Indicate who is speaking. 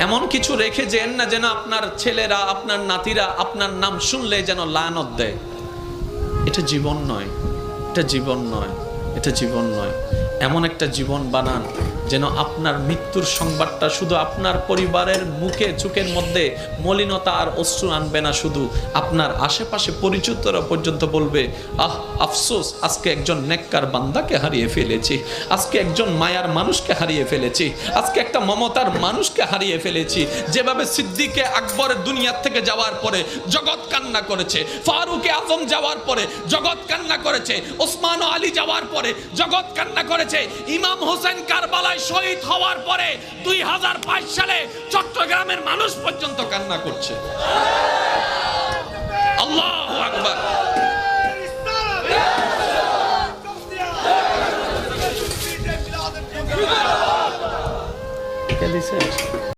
Speaker 1: এমন কিছু রেখে যেন না যেন আপনার ছেলেরা, আপনার নাতিরা আপনার নাম শুনলে যেন লানত দেয়। এটা জীবন নয়, এটা জীবন নয়, এটা জীবন নয়। এমন একটা জীবন বানান যেন আপনার মৃত্যুর সংবাদটা শুধু আপনার পরিবারের মুখে চোখের মধ্যে মলিনতা আর অশ্রু আনবে না, শুধু আপনার আশেপাশে পরিচিতরা পর্যন্ত বলবে, আহ আফসোস, আজকে একজন নেককার বান্দাকে হারিয়ে ফেলেছি, আজকে একজন মায়ার মানুষকে হারিয়ে ফেলেছি, আজকে একটা মমতার মানুষকে হারিয়ে ফেলেছি। যেভাবে সিদ্দিকে আকবরের দুনিয়ার থেকে যাওয়ার পরে জগৎ কান্না করেছে, ফারুকে আজম যাওয়ার পরে জগৎ কান্না করেছে, ওসমান ও আলী যাওয়ার পরে জগৎ কান্না করেছে, ইমাম হোসেন কারবালায় শহীদ হওয়ার পরে 2005 সালে চট্টগ্রামের মানুষ পর্যন্ত কান্না করছে। আল্লাহু আকবার। কে দিছে?